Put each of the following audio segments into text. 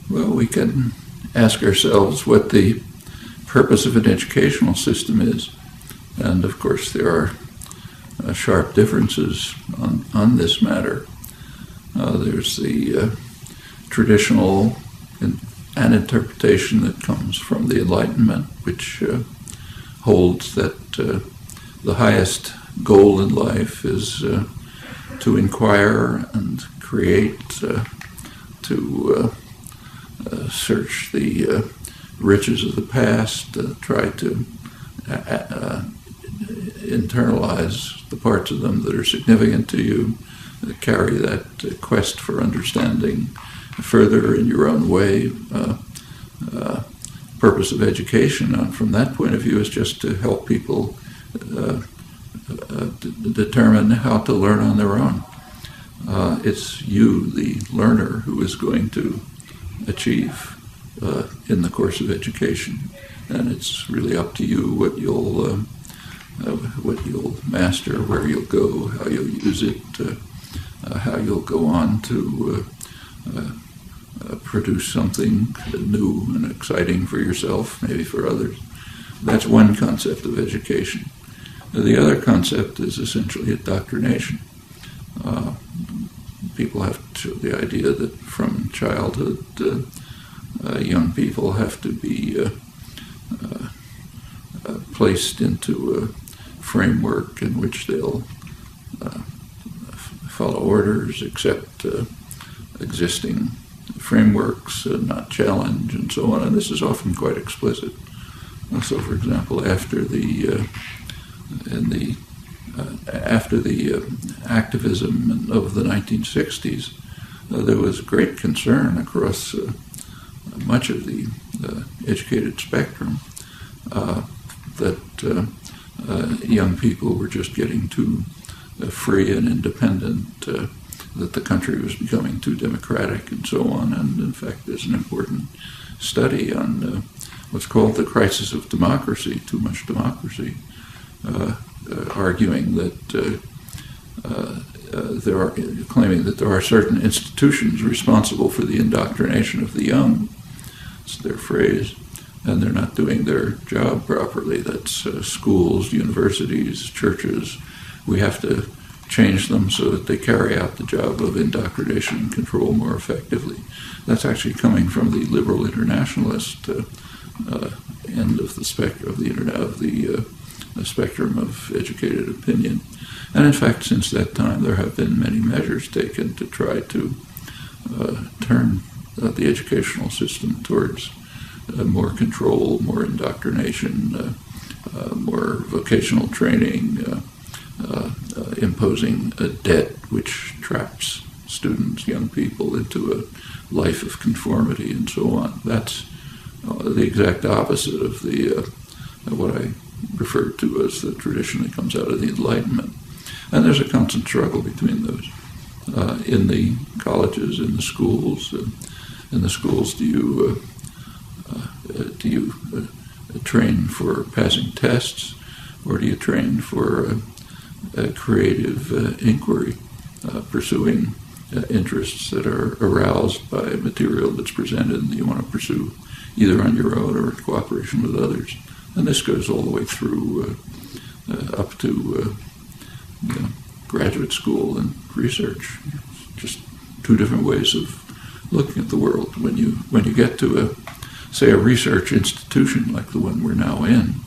Well, we can ask ourselves what the purpose of an educational system is. And of course, there are sharp differences on this matter. There's the traditional an interpretation that comes from the Enlightenment, which holds that the highest goal in life is to inquire and create, to search the riches of the past, try to internalize the parts of them that are significant to you, carry that quest for understanding further in your own way. Purpose of education, from that point of view, is just to help people determine how to learn on their own. It's you, the learner, who is going to achieve in the course of education, and it's really up to you what you'll master, where you'll go, how you'll use it, how you'll go on to produce something new and exciting for yourself, maybe for others. That's one concept of education. The other concept is essentially indoctrination. People have the idea that from childhood, young people have to be placed into a framework in which they'll follow orders, accept existing frameworks, not challenge, and so on. And this is often quite explicit. So, for example, after the activism of the 1960s, there was great concern across much of the educated spectrum that young people were just getting too free and independent, that the country was becoming too democratic, and so on. And in fact, there's an important study on what's called the crisis of democracy, too much democracy, arguing that claiming that there are certain institutions responsible for the indoctrination of the young. It's their phrase, and they're not doing their job properly. That's schools, universities, churches. We have to change them so that they carry out the job of indoctrination and control more effectively. That's actually coming from the liberal internationalist end of the spectrum of the internet, of the spectrum of educated opinion. And in fact, since that time, there have been many measures taken to try to turn the educational system towards more control, more indoctrination, more vocational training, imposing a debt which traps students, young people, into a life of conformity and so on. That's the exact opposite of the what I refer to as the tradition that comes out of the Enlightenment. And there's a constant struggle between those. In the colleges, in the schools, do you train for passing tests, or do you train for creative inquiry, pursuing interests that are aroused by material that's presented and you want to pursue either on your own or in cooperation with others? And this goes all the way through up to graduate school and research. Just two different ways of looking at the world. When you get to a research institution like the one we're now in,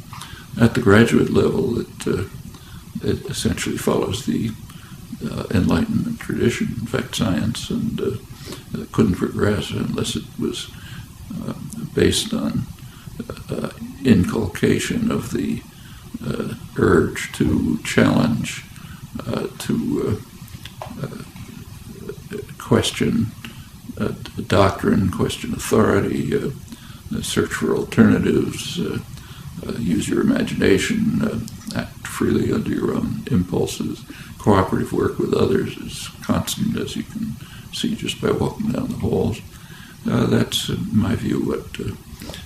at the graduate level, it essentially follows the Enlightenment tradition. In fact, science couldn't progress unless it was based on inculcation of the urge to challenge, to question doctrine, question authority, search for alternatives, use your imagination, act freely under your own impulses. Cooperative work with others is constant, as you can see just by walking down the halls. That's, in my view, what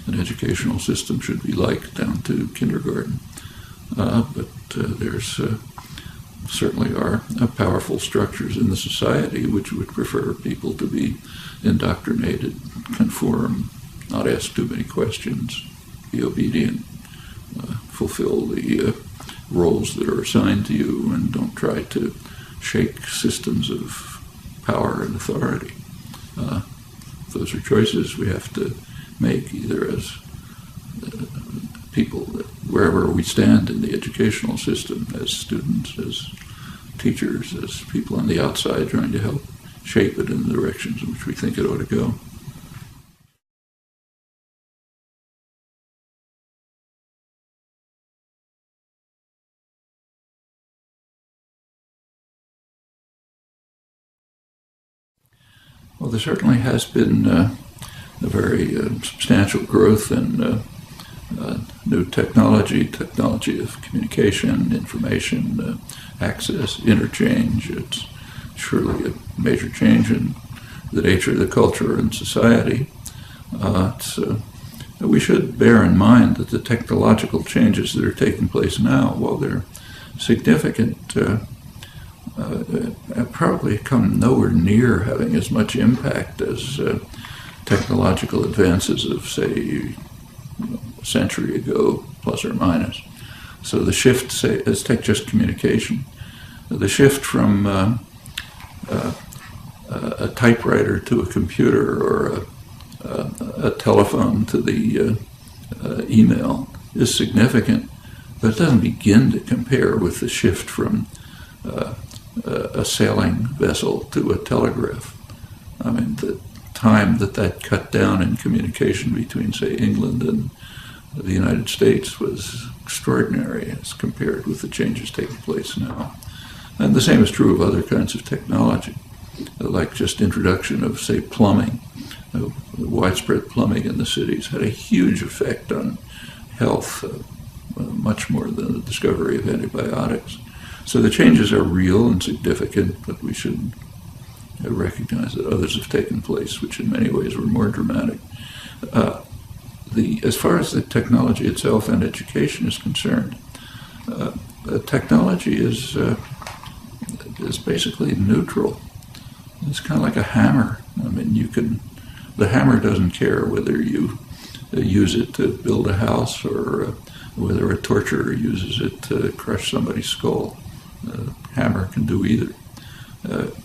an educational system should be like down to kindergarten. But there's certainly are powerful structures in the society which would prefer people to be indoctrinated, conform, not ask too many questions, be obedient, fulfill the roles that are assigned to you, and don't try to shake systems of power and authority. Those are choices we have to make, either as people, wherever we stand in the educational system, as students, as teachers, as people on the outside trying to help shape it in the directions in which we think it ought to go. Well, there certainly has been a very substantial growth in new technology of communication, information, access, interchange. It's surely a major change in the nature of the culture and society. We should bear in mind that the technological changes that are taking place now, while they're significant, probably come nowhere near having as much impact as technological advances of, say, a century ago, plus or minus. So the shift, say, let's take just communication. The shift from a typewriter to a computer, or a telephone to the email is significant, but it doesn't begin to compare with the shift from a sailing vessel to a telegraph. I mean, the time that cut down in communication between, say, England and the United States was extraordinary as compared with the changes taking place now. And the same is true of other kinds of technology, like just introduction of, say, plumbing. Widespread plumbing in the cities had a huge effect on health, much more than the discovery of antibiotics. So the changes are real and significant, but we should recognize that others have taken place, which in many ways were more dramatic. As far as the technology itself and education is concerned, technology is basically neutral. It's kind of like a hammer. I mean, the hammer doesn't care whether you use it to build a house or whether a torturer uses it to crush somebody's skull. Hammer can do either.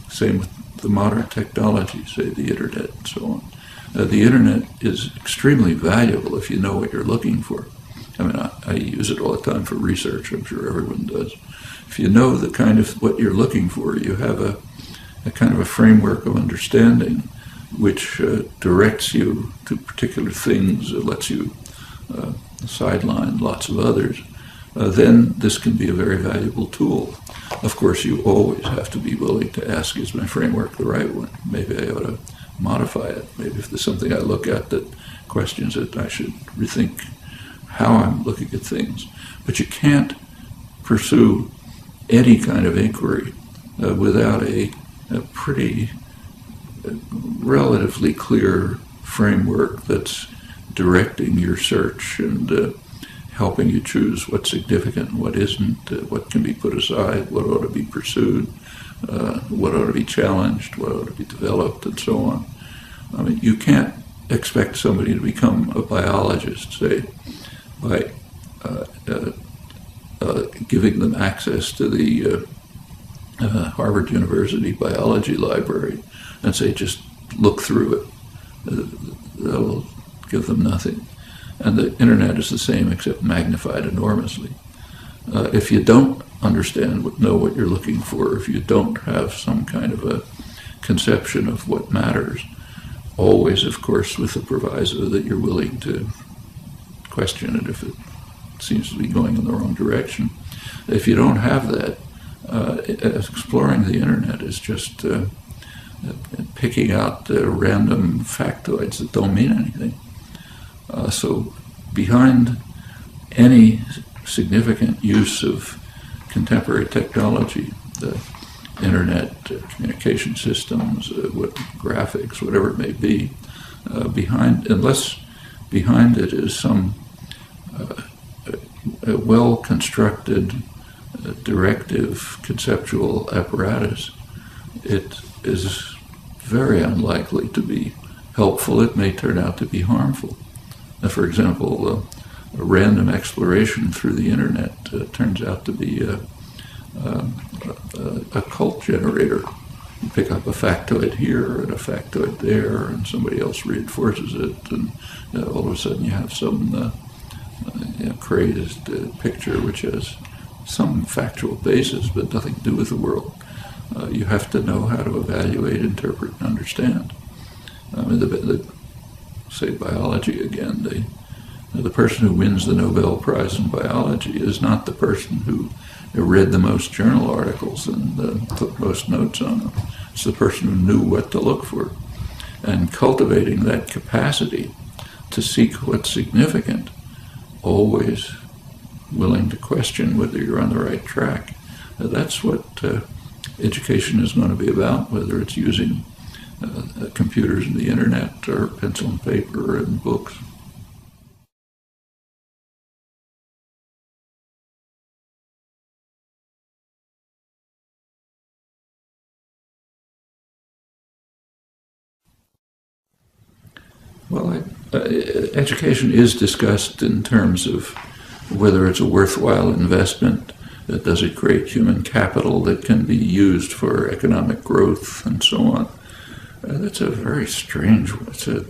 Same with the modern technology, say the internet and so on. The internet is extremely valuable if you know what you're looking for. I mean, I use it all the time for research. I'm sure everyone does. If you know the kind of what you're looking for, you have a kind of a framework of understanding which directs you to particular things, lets you sideline lots of others, then this can be a very valuable tool. Of course, you always have to be willing to ask, is my framework the right one? Maybe I ought to modify it. Maybe if there's something I look at that questions it, I should rethink how I'm looking at things. But you can't pursue any kind of inquiry without a pretty relatively clear framework that's directing your search and helping you choose what's significant and what isn't, what can be put aside, what ought to be pursued, what ought to be challenged, what ought to be developed, and so on. I mean, you can't expect somebody to become a biologist, say, by giving them access to the Harvard University biology library and say, just look through it. That'll give them nothing. And the internet is the same, except magnified enormously. If you don't know what you're looking for, if you don't have some kind of a conception of what matters, always, of course, with the proviso that you're willing to question it if it seems to be going in the wrong direction. If you don't have that, exploring the internet is just picking out random factoids that don't mean anything. So behind any significant use of contemporary technology, the internet, communication systems, graphics, whatever it may be, unless behind it is some well-constructed directive conceptual apparatus, it is very unlikely to be helpful. It may turn out to be harmful. For example, a random exploration through the internet turns out to be a cult generator. You pick up a factoid here and a factoid there, and somebody else reinforces it, and all of a sudden you have some crazed picture which has some factual basis but nothing to do with the world. You have to know how to evaluate, interpret, and understand. Say biology again, the person who wins the Nobel Prize in biology is not the person who read the most journal articles and took most notes on them. It's the person who knew what to look for. And cultivating that capacity to seek what's significant, always willing to question whether you're on the right track. That's what education is going to be about, whether it's using computers and the internet or pencil and paper and books. Well, education is discussed in terms of whether it's a worthwhile investment. Does it create human capital that can be used for economic growth and so on? That's a very strange, it's a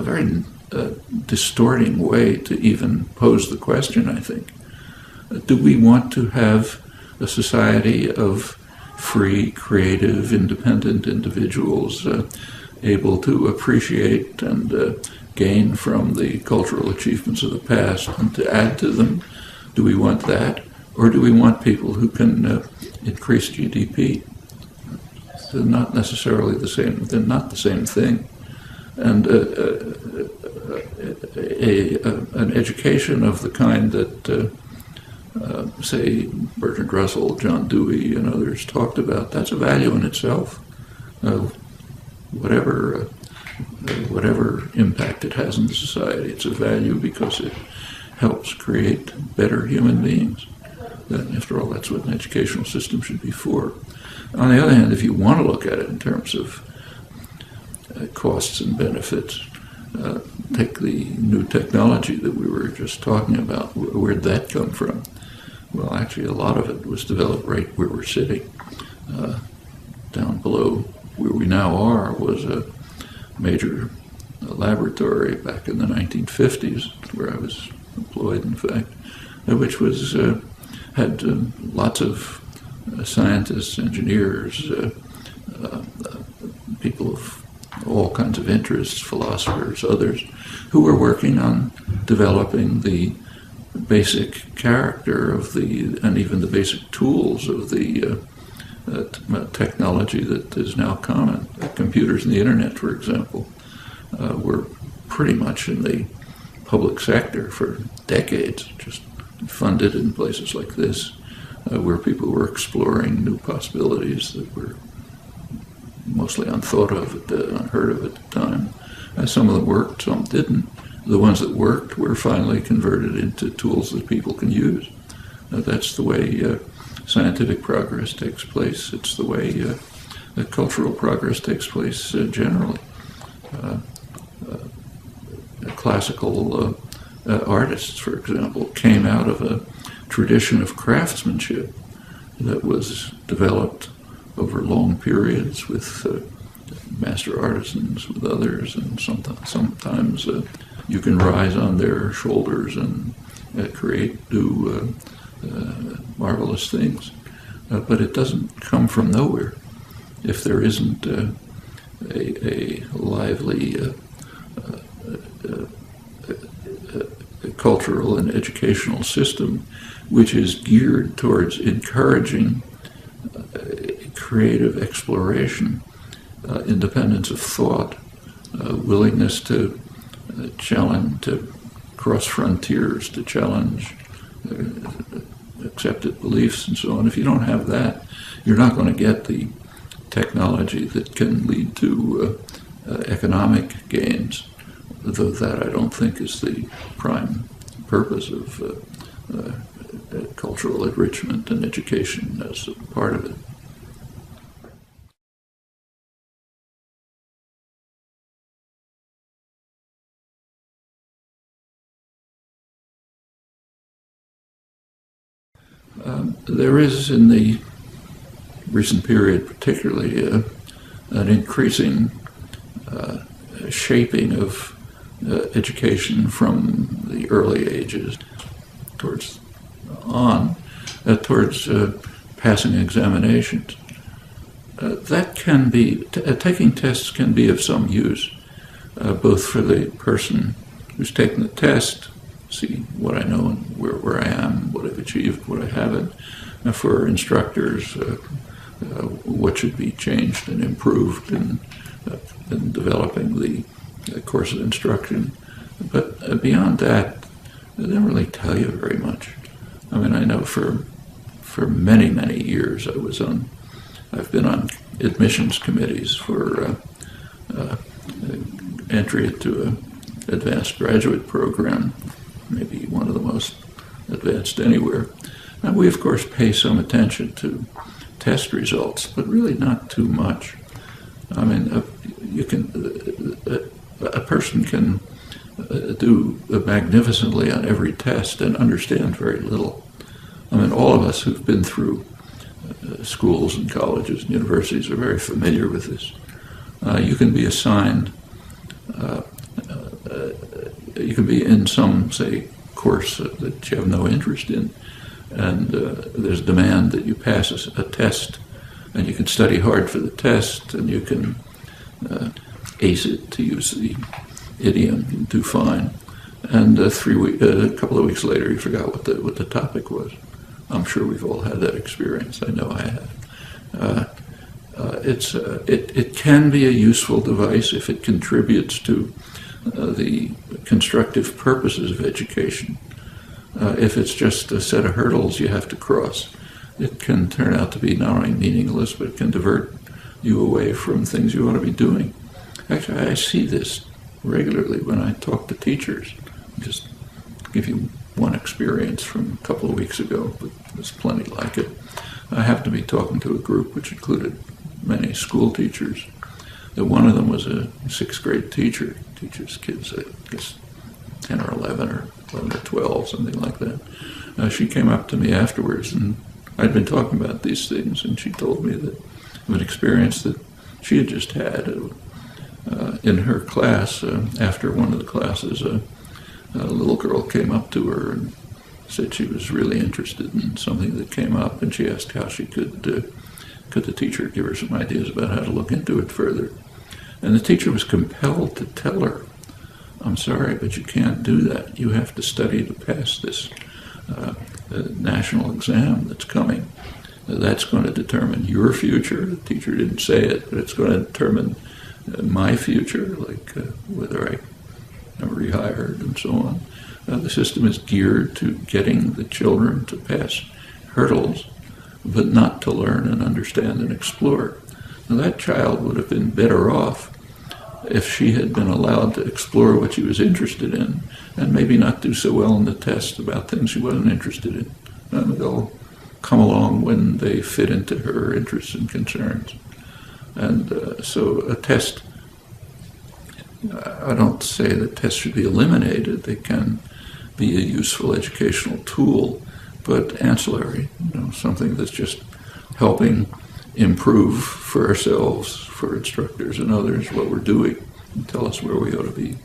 very distorting way to even pose the question, I think. Do we want to have a society of free, creative, independent individuals able to appreciate and gain from the cultural achievements of the past and to add to them? Do we want that? Or do we want people who can increase GDP? They're not necessarily the same, they're not the same thing. And an education of the kind that, say, Bertrand Russell, John Dewey, and others talked about, that's a value in itself. Whatever impact it has on the society, it's a value because it helps create better human beings. After all, that's what an educational system should be for. On the other hand, if you want to look at it in terms of costs and benefits, take the new technology that we were just talking about. Where'd that come from? Well, actually, a lot of it was developed right where we're sitting. Down below where we now are was a major laboratory back in the 1950s, where I was employed, in fact, which was had lots of scientists, engineers, people of all kinds of interests, philosophers, others, who were working on developing the basic character of and even the basic tools of the technology that is now common. Computers and the internet, for example, were pretty much in the public sector for decades, just funded in places like this, where people were exploring new possibilities that were mostly unthought of, unheard of at the time. Some of them worked, some didn't. The ones that worked were finally converted into tools that people can use. That's the way scientific progress takes place. It's the way cultural progress takes place generally. Classical artists, for example, came out of a tradition of craftsmanship that was developed over long periods with master artisans, with others, and sometimes you can rise on their shoulders and create new marvelous things. But it doesn't come from nowhere if there isn't a lively cultural and educational system which is geared towards encouraging creative exploration, independence of thought, willingness to challenge, to cross frontiers, to challenge accepted beliefs and so on. If you don't have that, you're not going to get the technology that can lead to economic gains, though that I don't think is the prime purpose of cultural enrichment and education as a part of it. There is, in the recent period particularly, an increasing shaping of education from the early ages towards passing examinations. That can be, taking tests can be of some use, both for the person who's taking the test, see what I know and where I am, what I've achieved, what I haven't, for instructors, what should be changed and improved in developing the course of instruction. But beyond that, they don't really tell you very much. I mean, I know for many, many years I've been on admissions committees for entry into an advanced graduate program, maybe one of the most advanced anywhere. And we, of course, pay some attention to test results, but really not too much. I mean, a person can do magnificently on every test and understand very little. I mean, all of us who've been through schools and colleges and universities are very familiar with this. You can be assigned, you can be in some, say, course that you have no interest in, and there's demand that you pass a test, and you can study hard for the test, and you can ace it, to use the idiom, you do fine. And a couple of weeks later, you forgot what the topic was. I'm sure we've all had that experience. I know I have. It can be a useful device if it contributes to the constructive purposes of education. If it's just a set of hurdles you have to cross, it can turn out to be not only meaningless, but it can divert you away from things you ought to be doing. Actually, I see this regularly when I talk to teachers. Just give you one experience from a couple of weeks ago, but there's plenty like it. I happened to be talking to a group which included many school teachers. One of them was a sixth grade teacher, teaches kids, I guess, 10 or 11 or 12, something like that. She came up to me afterwards, and I'd been talking about these things, and she told me that of an experience that she had just had in her class. After one of the classes, a little girl came up to her and said she was really interested in something that came up, and she asked how she could the teacher give her some ideas about how to look into it further. And the teacher was compelled to tell her, I'm sorry, but you can't do that. You have to study to pass this national exam that's coming. That's going to determine your future. The teacher didn't say it, but it's going to determine my future, like whether I'm rehired and so on. The system is geared to getting the children to pass hurdles, but not to learn and understand and explore. Now, that child would have been better off if she had been allowed to explore what she was interested in, and maybe not do so well in the test about things she wasn't interested in. And they'll come along when they fit into her interests and concerns. And so a test, I don't say that tests should be eliminated. They can be a useful educational tool, but ancillary, something that's just helping improve for ourselves, for instructors and others, what we're doing, and tell us where we ought to be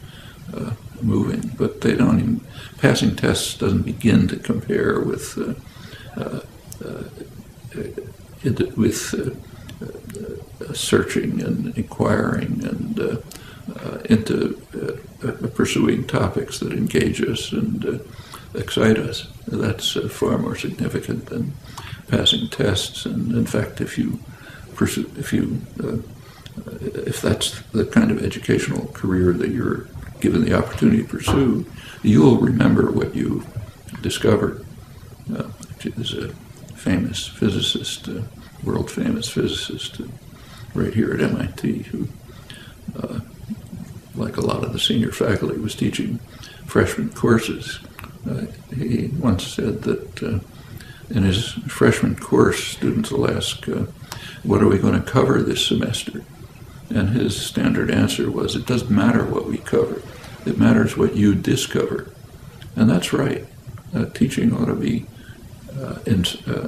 moving. But they don't even, passing tests doesn't begin to compare with searching and inquiring and into pursuing topics that engage us and excite us. That's far more significant than passing tests. And in fact, if that's the kind of educational career that you're given the opportunity to pursue, you'll remember what you discovered. There's a famous physicist, world-famous physicist, right here at MIT, who, like a lot of the senior faculty, was teaching freshman courses He once said that in his freshman course, students will ask, what are we going to cover this semester? And his standard answer was, it doesn't matter what we cover. It matters what you discover. And that's right. Teaching ought to be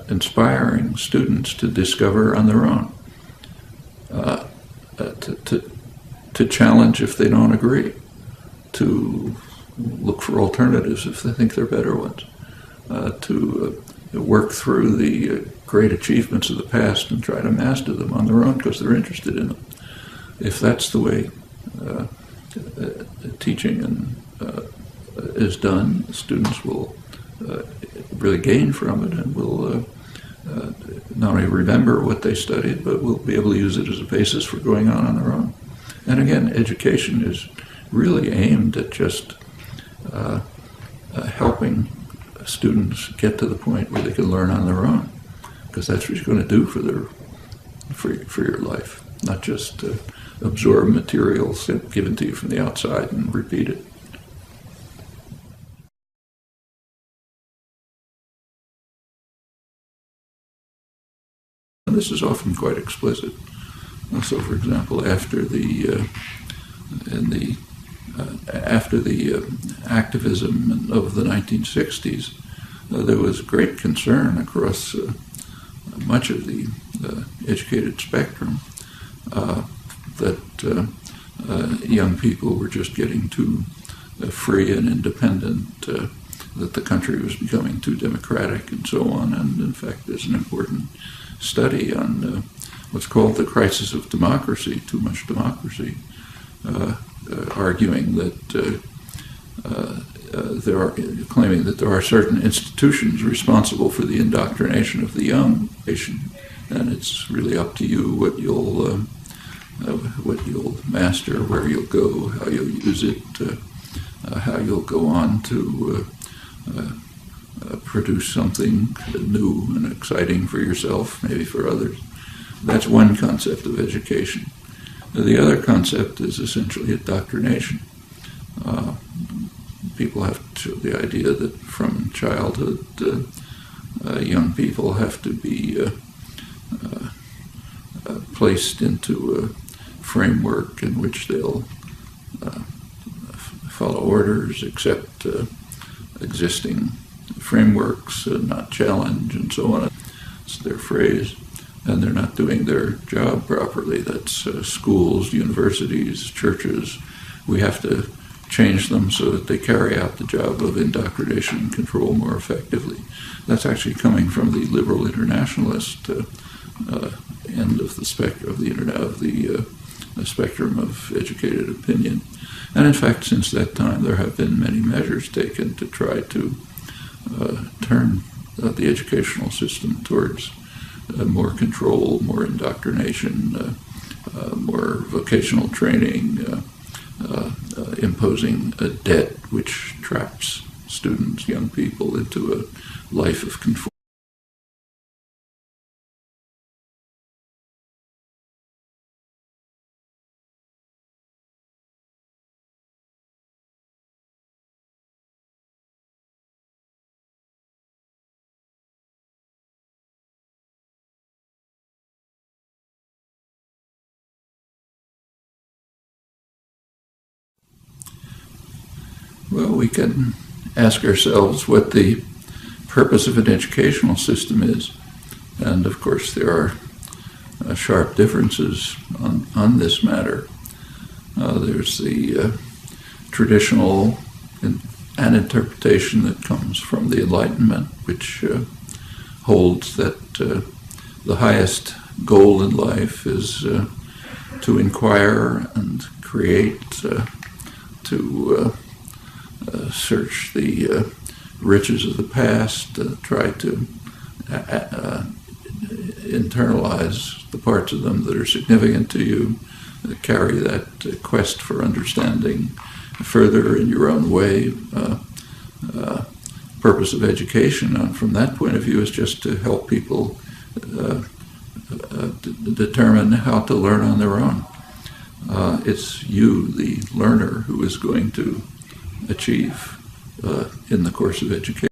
inspiring students to discover on their own, to challenge if they don't agree, to look for alternatives if they think they're better ones, to work through the great achievements of the past and try to master them on their own because they're interested in them. If that's the way teaching is done, students will really gain from it and will not only remember what they studied, but will be able to use it as a basis for going on their own. And again, education is really aimed at just helping students get to the point where they can learn on their own, because that's what you're going to do for your life, not just absorb material given to you from the outside and repeat it. And this is often quite explicit. So, for example, after the activism of the 1960s, there was great concern across much of the educated spectrum that young people were just getting too free and independent, that the country was becoming too democratic and so on. And in fact, there's an important study on what's called the crisis of democracy, too much democracy, arguing that claiming that there are certain institutions responsible for the indoctrination of the young nation, and it's really up to you what you'll master, where you'll go, how you'll use it, how you'll go on to produce something new and exciting for yourself, maybe for others. That's one concept of education. The other concept is essentially indoctrination. People have the idea that from childhood, young people have to be placed into a framework in which they'll follow orders, accept existing frameworks, not challenge, and so on. It's their phrase. And they're not doing their job properly. That's schools, universities, churches. We have to change them so that they carry out the job of indoctrination and control more effectively. That's actually coming from the liberal internationalist end of the spectrum of the spectrum of educated opinion. And in fact, since that time, there have been many measures taken to try to turn the educational system towards more control, more indoctrination, more vocational training, imposing a debt which traps students, young people, into a life of conformity. Well, we can ask ourselves what the purpose of an educational system is. And of course, there are sharp differences on this matter. There's the traditional an interpretation that comes from the Enlightenment, which holds that the highest goal in life is to inquire and create, to search the riches of the past, try to internalize the parts of them that are significant to you, carry that quest for understanding further in your own way. Purpose of education, from that point of view, is just to help people determine how to learn on their own. It's you, the learner, who is going to achieve in the course of education.